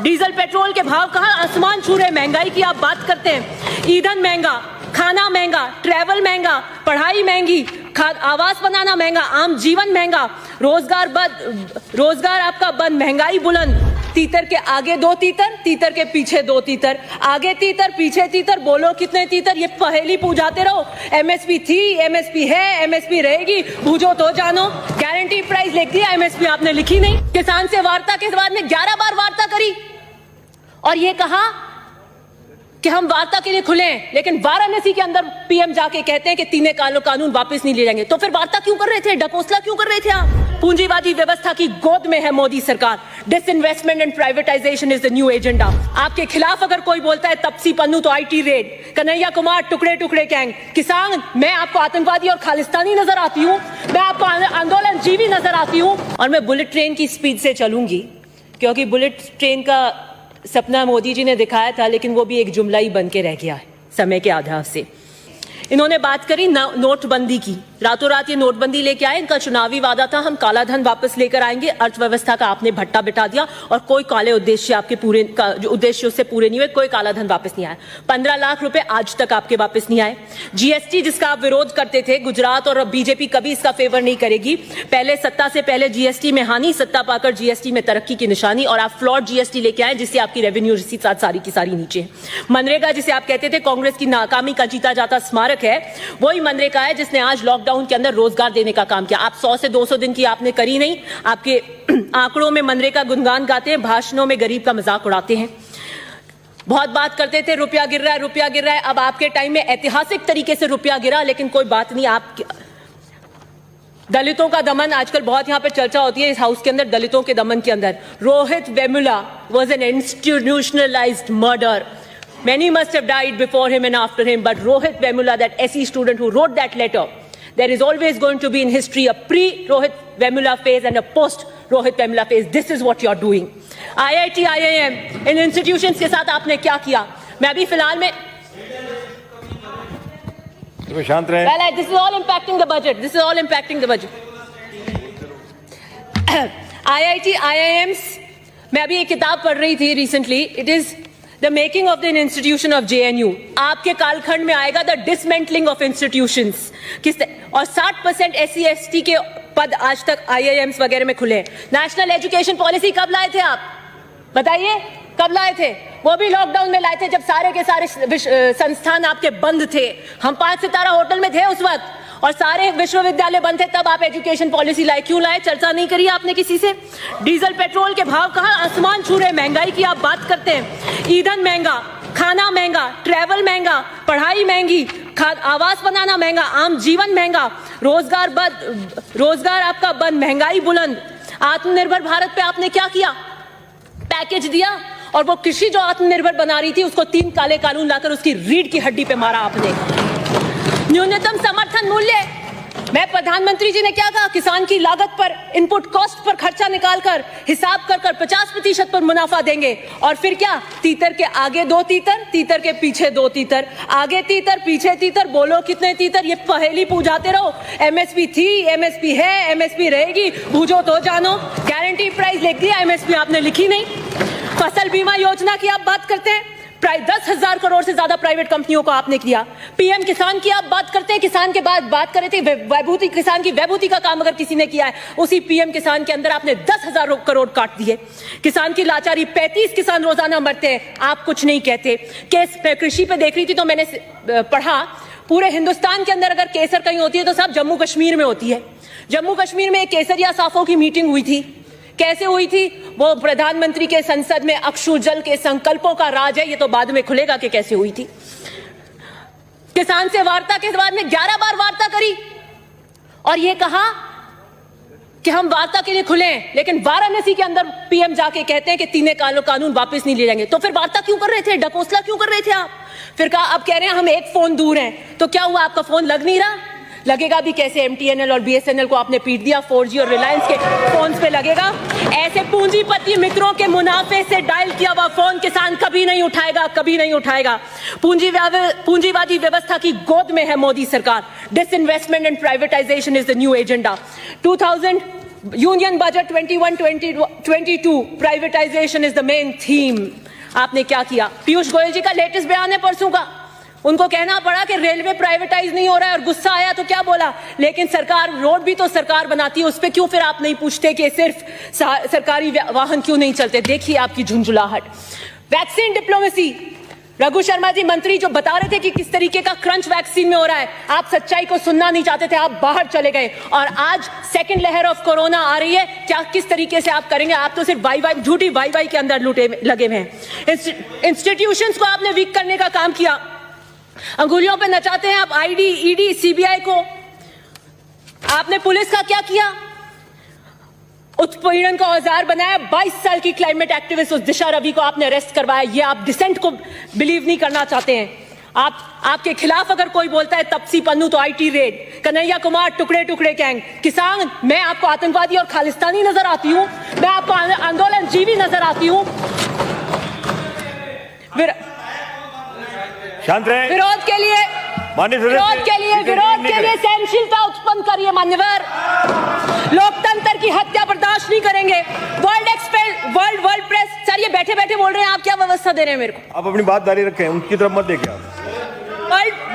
Diesel petrol के भाव कहाँ आसमान छू रहे, महंगाई की आप बात करते हैं। ईंधन महंगा, खाना महंगा, ट्रैवल महंगा, पढ़ाई महंगी, आवास बनाना महंगा, आम जीवन महंगा, रोजगार बंद, रोजगार आपका बंद, महंगाई बुलंद। तीतर के आगे दो तीतर, तीतर के पीछे दो तीतर, आगे तीतर पीछे तीतर, बोलो कितने तीतर, ये पहेली पूछाते रहो। एमएसपी थी, एमएसपी है, एमएसपी रहेगी, बूझो तो जानो। गारंटी प्राइस लिख दिया, एमएसपी आपने लिखी नहीं। किसान से वार्ता के बाद में 11 बार वार्ता करी और ये कहा कि हम वार्ता के लिए खुले हैं, लेकिन वाराणसी के अंदर पीएम जाके कहते हैं कि तीनों कानून वापस नहीं ले जाएंगे। तो फिर वार्ता क्यों कर रहे थे, ढकोसला क्यों कर रहे थे आप? पूंजीवादी व्यवस्था की गोद में है मोदी सरकार। Disinvestment and privatisation is the new agenda. आपके खिलाफ अगर कोई बोलता है तपसी पन्नू तो आईटी रेड, कन्हैया कुमार टुकड़े टुकड़े गैंग, किसान मैं आपको आतंकवादी और खालिस्तानी नजर आती हूँ, मैं आपको आंदोलन जीवी नजर आती हूँ। और मैं बुलेट ट्रेन की स्पीड से चलूंगी, क्योंकि बुलेट ट्रेन का सपना मोदी जी ने दिखाया था, लेकिन वो भी एक जुमला ही बन के रह गया है समय के आधार से। इन्होंने बात करी नोटबंदी की, रातों रात ये नोटबंदी लेके आए। इनका चुनावी वादा था हम काला धन वापस लेकर आएंगे, अर्थव्यवस्था का आपने भट्टा बिठा दिया और कोई काले उद्देश्य आपके पूरे जो उद्देश्य उससे पूरे नहीं हुए, कोई काला धन वापस नहीं आया। 15 लाख रुपए आज तक आपके वापस नहीं आए। जीएसटी जिसका आप विरोध करते थे, गुजरात और बीजेपी कभी इसका फेवर नहीं करेगी। पहले सत्ता से पहले जीएसटी में हानि, सत्ता पाकर जीएसटी में तरक्की की निशानी, और आप फ्लॉड जीएसटी लेके आए जिससे आपकी रेवेन्यू रिसीट सारी की सारी नीचे है। मनरेगा जिसे आप कहते थे कांग्रेस की नाकामी का जीता जाता स्मारक है, वही मनरेगा है जिसने आज लॉकडाउन के अंदर रोजगार देने का काम किया। आप 100 से 200 दिन की आपने करी नहीं। आपके आंकड़ों में मनरेगा गुणगान गाते हैं, भाषणों में गरीब का मजाक उड़ाते हैं। बहुत बात करते थे रुपया गिर रहा है, रुपया गिर रहा है। अब आपके टाइम में ऐतिहासिक तरीके से रुपया गिरा, लेकिन कोई बात नहीं। आप दलितों का दमन आजकल बहुत यहां पे चर्चा होती है इस हाउस के अंदर, दलितों के दमन के अंदर। Rohit Vemula was an institutionalized murder. Many must have died before him and after him, but Rohit Vemula, that SE student who wrote that letter, there is always going to be in history a pre-Rohit Vemula phase and a post-Rohit Vemula phase. This is what you're doing. IIT, IIM, in institutions के साथ आपने क्या किया? मैं अभी फिलहाल में शांत रहें। Well, this is all impacting the budget. This is all impacting the budget. IIT, IIMs, मैं अभी एक किताब पढ़ रही थी recently. It is The making of the institution of JNU. आपके कालखंड में आएगा the dismantling of institutions. और 60% SC ST के पद आज तक IIMs वगैरह में खुले। नेशनल एजुकेशन पॉलिसी कब लाए थे आप? बताइए कब लाए थे? वो भी लॉकडाउन में लाए थे जब सारे के सारे संस्थान आपके बंद थे। हम 5 सितारा होटल में थे उस वक्त और सारे विश्वविद्यालय बंद थे, तब आप एजुकेशन पॉलिसी लाए। क्यों लाए? चर्चा नहीं करी आपने किसी से। डीजल पेट्रोल के भाव कहाँ आसमान छू रहे, महंगाई की आप बात करते हैं। ईंधन महंगा, खाना महंगा, ट्रैवल महंगा, पढ़ाई महंगी, आवास बनाना महंगा, आम जीवन महंगा, रोजगार बंद, रोजगार आपका बंद, महंगाई बुलंद। आत्मनिर्भर भारत पे आपने क्या किया? पैकेज दिया और वो कृषि जो आत्मनिर्भर बना रही थी उसको 3 काले कानून लाकर उसकी रीढ़ की हड्डी पे मारा आपने। न्यूनतम समर्थन मूल्य, मैं प्रधानमंत्री जी ने क्या कहा? किसान की लागत पर, इनपुट कॉस्ट पर खर्चा निकालकर हिसाब कर 50% पर मुनाफा देंगे। और फिर क्या? तीतर के आगे 2 तीतर, तीतर के पीछे 2 तीतर, आगे तीतर पीछे तीतर, बोलो कितने तीतर, ये पहेली पूछाते रहो। एमएसपी थी, एमएसपी है, एमएसपी रहेगी, बूझो तो जानो। गारंटी प्राइस लिख दिया, एमएसपी आपने लिखी नहीं। फसल बीमा योजना की आप बात करते हैं, 10,000 करोड़ से ज्यादा प्राइवेट कंपनियों को आपने किया। पीएम किसान की आप बात करते हैं, किसान के बाद बात कर रहे थे वैभूति, किसान की वैभूति का काम अगर किसी ने किया है, उसी पीएम किसान के अंदर आपने 10,000 करोड़ काट दिए। किसान की लाचारी, 35 किसान रोजाना मरते हैं, आप कुछ नहीं कहते। केस कृषि पे देख रही थी तो मैंने पढ़ा, पूरे हिंदुस्तान के अंदर अगर केसर कहीं होती है तो सब जम्मू कश्मीर में होती है। जम्मू कश्मीर में एक केसरिया साफों की मीटिंग हुई थी। कैसे हुई थी? वो प्रधानमंत्री के संसद में अक्षु जल के संकल्पों का राज है, ये तो बाद में खुलेगा कि कैसे हुई थी। किसान से वार्ता के बाद में 11 बार वार्ता करी और ये कहा कि हम वार्ता के लिए खुले हैं, लेकिन वाराणसी के अंदर पीएम जाके कहते हैं कि तीनों कानून वापस नहीं ले जाएंगे। तो फिर वार्ता क्यों कर रहे थे, ढकोसला क्यों कर रहे थे आप? फिर कहा अब कह रहे हैं हम एक फोन दूर हैं, तो क्या हुआ? आपका फोन लग नहीं रहा? लगेगा भी कैसे? MTNL और BSNL को आपने पीट दिया, 4G और रिलायंस के फोन पे लगेगा। ऐसे पूंजीपति मित्रों के मुनाफे से डायल किया हुआ फोन किसान कभी नहीं उठाएगा, कभी नहीं उठाएगा। पूंजीवादी व्यवस्था की गोद में है मोदी सरकार। Disinvestment and privatisation is the new agenda. Union budget 21-22 privatisation is the main theme. आपने क्या किया? पीयूष गोयल जी का लेटेस्ट बयान है परसों का, उनको कहना पड़ा कि रेलवे प्राइवेटाइज नहीं हो रहा है और गुस्सा आया तो क्या बोला, लेकिन सरकार रोड भी तो सरकार बनाती है, उस पर क्यों फिर आप नहीं पूछते कि सिर्फ सरकारी वाहन क्यों नहीं चलते? देखिए आपकी झुंझुलाहट। वैक्सीन डिप्लोमेसी, रघु शर्मा जी मंत्री जो बता रहे थे कि किस तरीके का क्रंच वैक्सीन में हो रहा है, आप सच्चाई को सुनना नहीं चाहते थे, आप बाहर चले गए और आज सेकंड लहर ऑफ कोरोना आ रही है, क्या किस तरीके से आप करेंगे? आप तो सिर्फ वाई झूठी वाई के अंदर लगे हुए हैं। इंस्टीट्यूशंस को आपने वीक करने का काम किया, अंगुलियों पे नचाते हैं आप आईडी, ईडी, सीबीआई को। आपने पुलिस का क्या किया? उत्पीड़न का औजार बनाया। 22 साल की क्लाइमेट एक्टिविस्ट उस दिशा रवि को आपने अरेस्ट करवाया। ये आप डिसेंट को बिलीव नहीं करना चाहते हैं। आपके खिलाफ अगर कोई बोलता है तपसी पन्नू तो आईटी रेड, कन्हैया कुमार टुकड़े टुकड़े गैंग, किसान, मैं आपको आतंकवादी और खालिस्तानी नजर आती हूं, मैं आपको आंदोलन जीवी नजर आती हूं। शांत रहे। विरोध के लिए सहनशीलता उत्पन्न करिए मान्यवर। लोकतंत्र की हत्या बर्दाश्त नहीं करेंगे। वर्ल्ड प्रेस, सर ये बैठे बैठे बोल रहे हैं, आप क्या व्यवस्था दे रहे हैं मेरे को? आप अपनी बात जारी रखें, उनकी तरफ मत देखिए आप।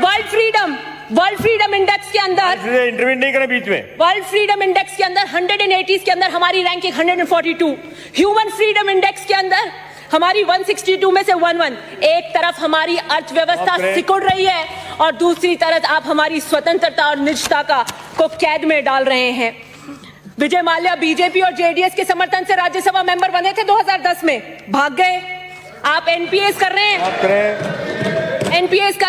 वर्ल्ड फ्रीडम इंडेक्स के अंदर इंटरव्यू नहीं करें बीच में। वर्ल्ड फ्रीडम इंडेक्स के अंदर 180 के अंदर हमारी रैंकिंग 142। ह्यूमन फ्रीडम इंडेक्स के अंदर हमारी 162 में से 11। एक तरफ हमारी अर्थव्यवस्था सिकुड़ रही है और दूसरी तरफ आप हमारी स्वतंत्रता और निजता को कैद में डाल रहे हैं। विजय माल्या बीजेपी और जेडीएस के समर्थन से राज्यसभा मेंबर बने थे 2010 में, भाग गए। आप एनपीएस कर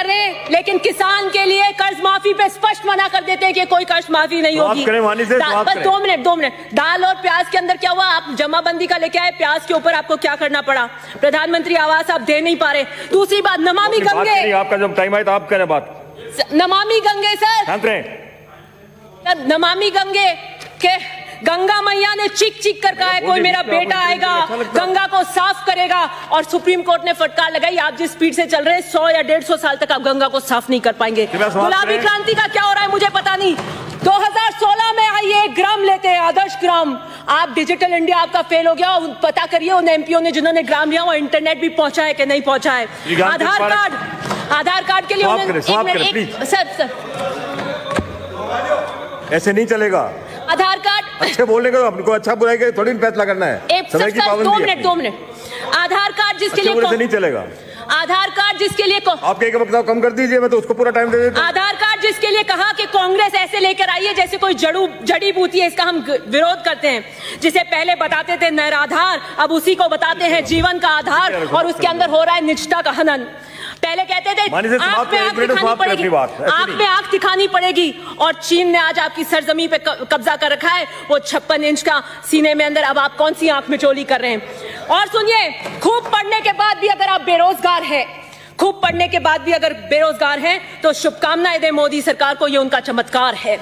रहे हैं, लेकिन किसान के लिए कर्ज माफी पे स्पष्ट मना कर देते हैं कि कोई कर्ज माफी नहीं होगी। बस 2 मिनट। दाल और प्याज के अंदर क्या हुआ? आप जमाबंदी का लेके आए, प्याज के ऊपर आपको क्या करना पड़ा? प्रधानमंत्री आवास आप दे नहीं पा रहे। दूसरी बात, नमामि गंगे, आपका जब टाइम आए तो आप करें बात। नमामि गंगे सर, नमामि गंगे के गंगा मैया ने चीख कर कहा है कोई मेरा बेटा आएगा, गंगा को साफ करेगा, और सुप्रीम कोर्ट ने फटकार लगाई। आप जिस स्पीड से चल रहे हैं 100 या 150 साल तक आप गंगा को साफ नहीं कर पाएंगे। गुलाबी क्रांति का क्या हो रहा है मुझे पता नहीं। 2016 में आइए 1 ग्राम लेते हैं, आदर्श ग्राम। आप डिजिटल इंडिया आपका फेल हो गया। पता करिए उन एमपीओ ने जिन्होंने ग्राम लिया वो इंटरनेट भी पहुंचा है कि नहीं पहुंचा है। आधार कार्ड के लिए सर ऐसे नहीं चलेगा। आधार कार्ड अच्छे बोलने का हमको अच्छा बुलाएगा, थोड़ी फैसला करना है। समय की पाबंदी है। 2 मिनट। आधार कार्ड जिसके लिए नहीं चलेगा। आधार कार्ड जिसके लिए आप एक वक्त कम कर दीजिए, मैं तो उसको पूरा टाइम दे देता हूं। आधार कार्ड जिसके लिए कहा कि कांग्रेस ऐसे लेकर आई है जैसे कोई जड़ी बूटी है, इसका हम विरोध करते हैं। जिसे पहले बताते थे निराधार, अब उसी को बताते हैं जीवन का आधार, और उसके अंदर हो रहा है निजता का हनन। पहले कहते थे आंख में आंख दिखानी पड़ेगी, और चीन ने आज आपकी सरजमी पे कब्जा कर रखा है, वो 56 इंच का सीने में अंदर। अब आप कौन सी आंख में चोली कर रहे हैं? और सुनिए, खूब पढ़ने के बाद भी अगर आप बेरोजगार हैं, खूब पढ़ने के बाद भी अगर बेरोजगार हैं तो शुभकामनाएं दें मोदी सरकार को, ये उनका चमत्कार है।